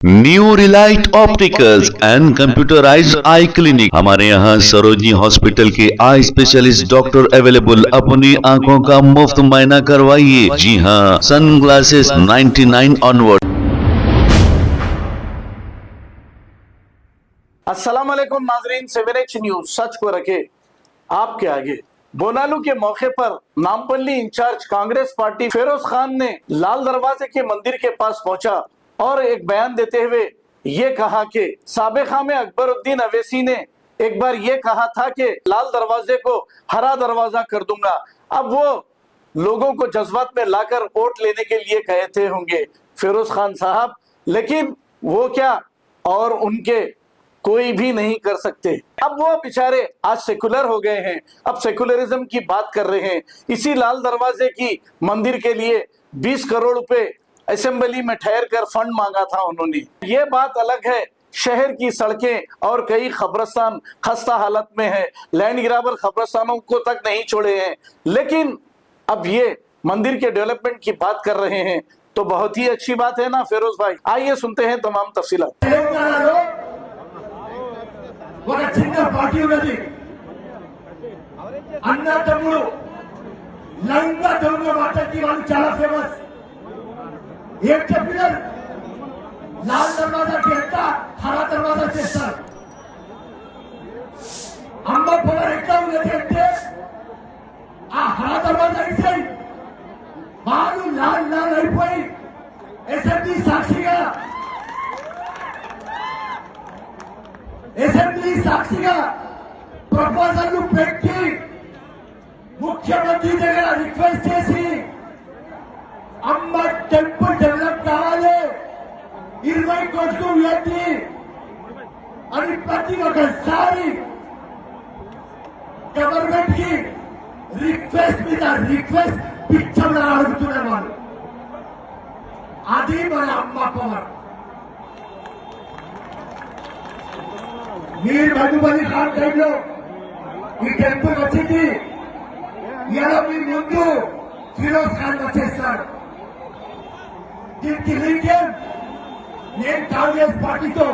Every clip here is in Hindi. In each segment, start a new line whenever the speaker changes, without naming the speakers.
New Relight opticals and computerised I clinic. हमारे यहाँ सरोजनी हॉस्पिटल के आई स्पेशलिस्ट डॉक्टर अवेलेबल। अपनी आंखों का मुफ्त मुआयना करवाइए। जी हाँ, सन ग्लासेस 99 ऑनवर्ड।
अस्सलाम वालेकुम नाजरीन, 7H न्यूज सच को रखे आपके आगे। बोनालू के मौके पर नामपल्ली इंचार्ज कांग्रेस पार्टी फिरोज खान ने लाल दरवाजे के मंदिर के पास पहुंचा और एक बयान देते हुए ये कहा कि साबिका में अकबरुद्दीन अवैसी ने एक बार ये कहा था कि लाल दरवाजे को हरा दरवाजा कर दूंगा। अब वो लोगों को जज्बात में लाकर वोट लेने के लिए कहते होंगे फिरोज खान साहब, लेकिन वो क्या और उनके कोई भी नहीं कर सकते। अब वो बेचारे आज सेकुलर हो गए हैं, अब सेकुलरिज्म की बात कर रहे हैं। इसी लाल दरवाजे की मंदिर के लिए 20 करोड़ रुपए असेंबली में ठहर कर फंड मांगा था उन्होंने। ये बात अलग है, शहर की सड़कें और कई कब्रिस्तान खस्ता हालत में है, लैंड ग्राबर कब्रिस्तानों को तक नहीं छोड़े हैं, लेकिन अब ये मंदिर के डेवलपमेंट की बात कर रहे हैं तो बहुत ही अच्छी बात है ना फिरोज भाई। आइए सुनते हैं तमाम तफसीलात।
ఒక చిన్న పార్టీ ఉన్నది, అన్న తమ్ముడు లంగా దొంగ మాటకి వాళ్ళు చాలా ఫేమస్. ఏం చెప్పినారు? లాల్ దర్వాజాకి ఎంత హరా దర్వాజా చేస్తారు. అమ్మ పవర్ ఎట్లా ఉన్నది అంటే ఆ హరా దర్వాజా ఇచ్చాయి వాళ్ళు లాల్ లాల్ అయిపోయి అసెంబ్లీ సాక్షిగా ప్రపోజల్ పెట్టి ముఖ్యమంత్రి దగ్గర రిక్వెస్ట్ చేసి అమ్మ టెంపుల్ డెవలప్ కావాలి 20 కోట్లు ఇవ్వండి అని ప్రతి ఒక్కసారి గవర్నమెంట్ కి రిక్వెస్ట్ మీద రిక్వెస్ట్ పిచ్చమని అడుగుతున్నారు వాళ్ళు. అది మన అమ్మ పవర్. मीर महबूब अली खान టైంలో ఈ టెంపుల్ వచ్చింది. ఇలా మీ ముందు ఫిరోజ్ ఖాన్ వచ్చేస్తాడు. దీనికి లింకేజ్ నేను కాంగ్రెస్ పార్టీతో,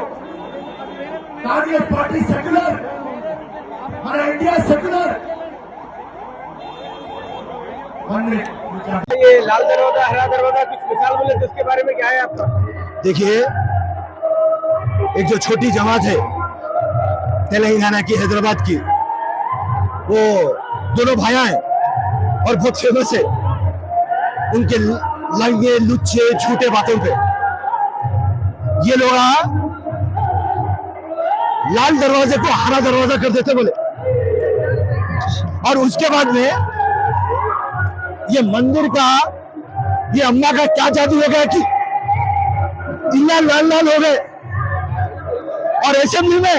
కాంగ్రెస్ పార్టీ సెక్యులర్, మన ఇండియా सेक्युलर.
ये लाल दरवाजा हरा दरवाजा कुछ मिसाल बोले तो उसके बारे में क्या है आपका?
देखिए, एक जो छोटी जमात है तेलंगाना की, हैदराबाद की, वो दोनों भाइयां हैं और बहुत फेमस है उनके लंगे लुच्चे झूठे बातों पे। ये लोग लाल दरवाजे को हरा दरवाजा कर देते बोले, और उसके बाद में ये मंदिर का, ये अम्मा का क्या जादू हो गया कि इतना लाल लाल हो गए। और असेंबली में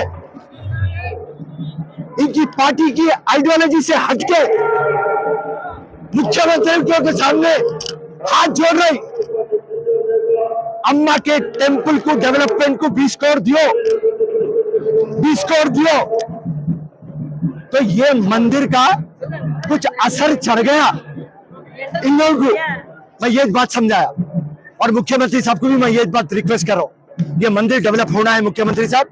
इनकी पार्टी की आइडियोलॉजी से हटके मुख्यमंत्री के सामने हाथ जोड़ रही, अम्मा के टेंपल को डेवलपमेंट को 20 करोड़ दियो, 20 करोड़ दियो, तो ये मंदिर का कुछ असर चढ़ गया इन लोगों को। मैं ये बात समझाया और मुख्यमंत्री साहब को भी मैं ये बात रिक्वेस्ट कर रहा हूं, ये मंदिर डेवलप होना है। मुख्यमंत्री साहब,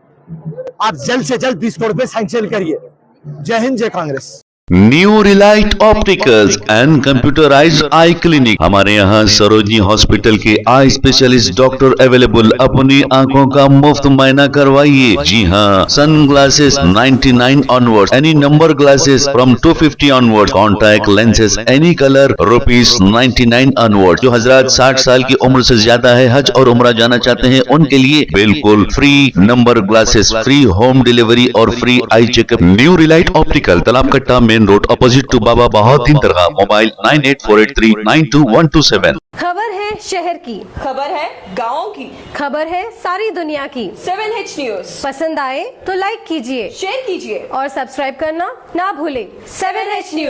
आप जल्द से जल्द 20 करोड़ रुपए सैंक्शन करिए। जय हिंद, जय Congress.
New Relight opticals and computerised I clinic. हमारे यहाँ सरोजनी हॉस्पिटल के आई स्पेशलिस्ट डॉक्टर अवेलेबल। अपनी आंखों का मुफ्त मुआयना करवाइए। जी हाँ, sun glasses 99 onward, any number glasses from 250 onward, contact lenses any colour ₹99 onward. जो हजरात 60 साल की उम्र से ज्यादा है, हज और उम्रा जाना चाहते हैं, उनके लिए बिल्कुल free number glasses, free home delivery और free eye checkup. New relight optical, Talab Katta, main road, opposite to Baba Bahauddin दरगाह। मोबाइल 9848392127।
खबर है शहर की,
खबर है गाँव की,
खबर है सारी दुनिया की।
7H न्यूज
पसंद आए तो लाइक कीजिए,
शेयर कीजिए
और सब्सक्राइब करना ना भूलें।
7H news.